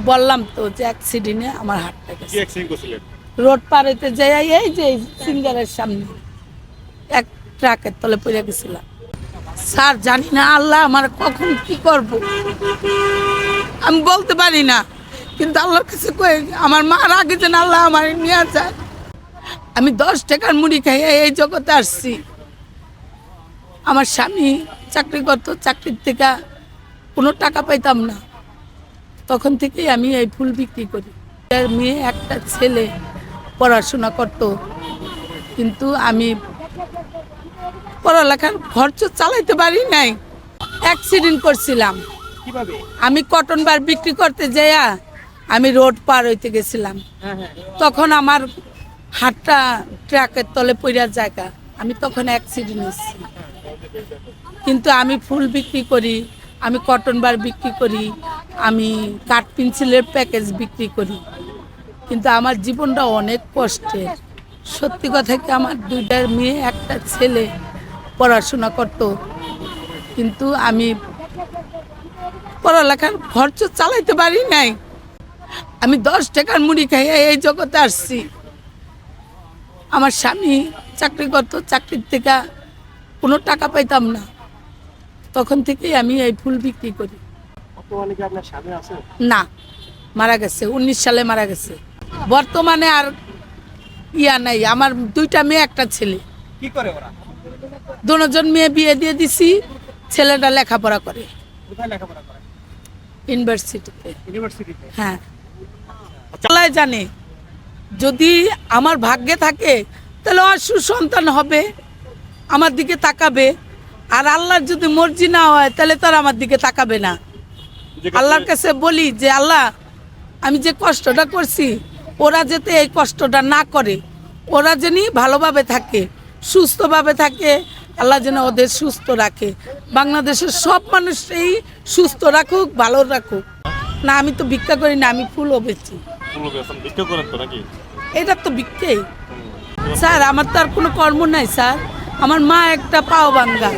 বললাম তো যে অ্যাক্সিডেন্টে আমার হাতটা কি গেছে। অ্যাক্সিডেন্ট করছিলেন? রোড পারেতে যাই এই যে সিঙ্গারের সামনে এক ট্রাকের তলে পড়ে গেছিলাম। স্যার জানি না আল্লাহ আমার কখন কি করব আমি বলতে পারি না, কিন্তু আল্লাহর কাছে কই আমার মার আগে যেন আল্লাহ আমার নিয়ে যায়। আমি 10 টাকার মুড়ি খাই এই জগতে আসছি। আমার স্বামী চাকরি করতো, চাকরির থেকে কোনো টাকা পাইতাম না, তখন থেকেই আমি এই ফুল বিক্রি করি। এর মেয়ে একটা ছেলে পড়াশোনা করত, কিন্তু আমি পড়ালেখার খরচ চালাইতে পারি নাই। অ্যাক্সিডেন্ট করছিলাম। কিভাবে? আমি কটন বার বিক্রি করতে যাইয়া আমি রোড পার হইতে গেছিলাম, তখন আমার হাতটা ট্রাকের তলে পড়ার জায়গা, আমি তখন অ্যাক্সিডেন্ট হয়েছি। কিন্তু আমি ফুল বিক্রি করি, আমি কটন বার বিক্রি করি, আমি কাঠ পেন্সিলের প্যাকেজ বিক্রি করি, কিন্তু আমার জীবনটা অনেক কষ্টের। সত্যি কথা কি, আমার 2টা মেয়ে একটা ছেলে পড়াশোনা করত, কিন্তু আমি পড়ালেখার খরচ চালাইতে পারি নাই। আমি 10 টাকার মুড়ি খাই এই জগতে আসছি। আমার স্বামী চাকরি করতো, চাকরির থেকে কোনো টাকা পাইতাম না, তখন থেকেই আমি এই ফুল বিক্রি করি। বর্তমানে কি আপনার স্বামী আছে? না, মারা গেছে, 19 সালে মারা গেছে। বর্তমানে আর ইয়া নাই। আমার 2টা মেয়ে একটা ছেলে। কি করে ওরা? দুজন মেয়ে বিয়ে দিয়ে দিছি, ছেলেটা লেখাপড়া করে কোথায় লেখাপড়া করে? ইউনিভার্সিটিতে। ইউনিভার্সিটিতে। হ্যাঁ, আল্লাহ জানে, যদি আমার ভাগ্যে থাকে তাহলে আর সুসন্তান হবে, আমার দিকে তাকাবে। আর আল্লাহর যদি মর্জি না হয় তাহলে তার আমার দিকে তাকাবে না। আল্লাহর কাছে বলি যে আল্লাহ, আমি যে কষ্টটা করছি ওরা যাতে এই কষ্টটা না করে, ওরা যেন ভালোভাবে থাকে, সুস্থভাবে থাকে, আল্লাহ যেন ওদের সুস্থ রাখে। বাংলাদেশের সব মানুষই সুস্থ রাখুক, ভালো রাখুক। না, আমি তো ভিক্ষা করি না, আমি ফুলও বেচি। ফুল বেচেন, ভিক্ষা করেন তো নাকি? এটা তো ভিক্ষাই স্যার, আমার তো আর কোনো কর্ম নাই স্যার। আমার মা একটা পাও ভাঙ্গা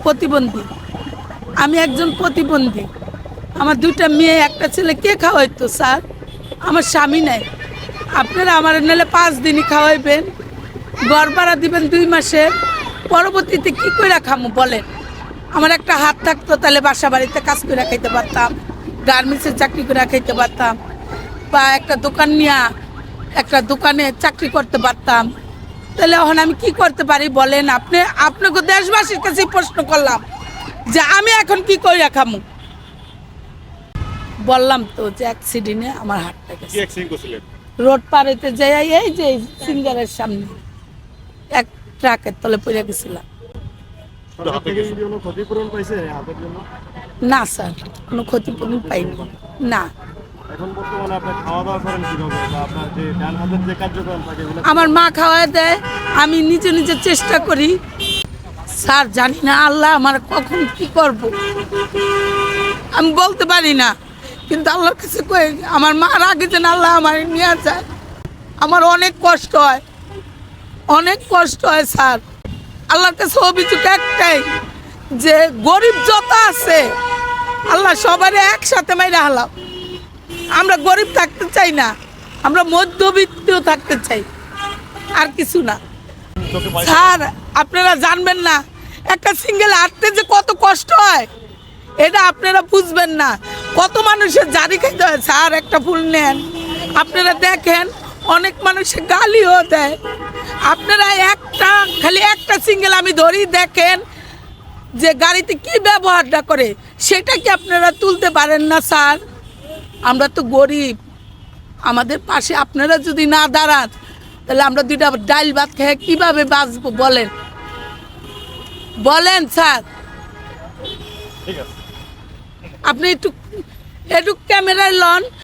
প্রতিবন্ধী, আমি একজন প্রতিবন্ধী। আমার 2টা মেয়ে একটা ছেলে, কে খাওয়াইতো স্যার? আমার স্বামী নাই। আপনারা আমার নাহলে 5 দিনই খাওয়াইবেন, ঘর ভাড়া দিবেন 2 মাসের, পরবর্তীতে কি করে খামু বলেন? আমার একটা হাত থাকতো তাহলে বাসা বাড়িতে কাজ করে খাইতে পারতাম, গার্মেন্টসের চাকরি করে খাইতে পারতাম, বা একটা দোকান নিয়ে একটা দোকানে চাকরি করতে পারতাম। তাহলে এখন আমি কি করতে পারি বলেন? আপনাকে দেশবাসীর কাছে প্রশ্ন করলাম যে আমি এখন কি করে খামু। বললাম তো যে অ্যাক্সিডেন্টে আমার হাতটা কি গেছে। অ্যাক্সিডেন্ট করছিলেন? রোড পারেতে যাই এই যে সিঙ্গারের সামনে এক ট্রাকের তলে পড়ে গেছিলাম। সরকার থেকে কি কোনো ক্ষতিপূরণ পাইছে হাতের জন্য? না স্যার, কোনো ক্ষতিপূরণ পাইনি। না, এখন বর্তমানে আপনি খাওয়া দাওয়া করেন কিভাবে, বা আপনার যে ডান হাতের যে কার্যক্রম থাকে এগুলো? আমার মা খাওয়ায় দেয়, আমি নিজে নিজে চেষ্টা করি। স্যার জানি না আল্লাহ আমার কখন কি করব আমি বলতে পারি না, কিন্তু আল্লাহর কাছে কই আমার মার আগে যেন আল্লাহ আমার নিয়ে যায়। আমার অনেক কষ্ট হয়, অনেক কষ্ট হয় স্যার। আল্লাহর কাছে অভিযোগ একটাই, যে গরিব যত আছে আল্লাহ সবারই একসাথে মাইরা হালাও। আমরা গরিব থাকতে চাই না, আমরা মধ্যবিত্ত থাকতে চাই, আর কিছু না। স্যার আপনারা জানবেন না, একটা সিঙ্গেল হাঁটতে যে কত কষ্ট হয় এটা আপনারা বুঝবেন না। কত মানুষের জারি খাইতে হয় স্যার। একটা ফুল নেন, আপনারা দেখেন অনেক মানুষের গালিও দেয়। আপনারা খালি একটা সিঙ্গেল আমি ধরি, দেখেন যে গাড়িতে কি ব্যবহারটা করে, সেটা কি আপনারা তুলতে পারেন না স্যার? আমরা তো গরিব, আমাদের পাশে আপনারা যদি না দাঁড়ান তাহলে আমরা 2টা ডাল ভাত খেয়ে কিভাবে বাঁচবো বলেন? বলেন স্যার। ঠিক আছে, আপনি একটু ক্যামেরায় লন।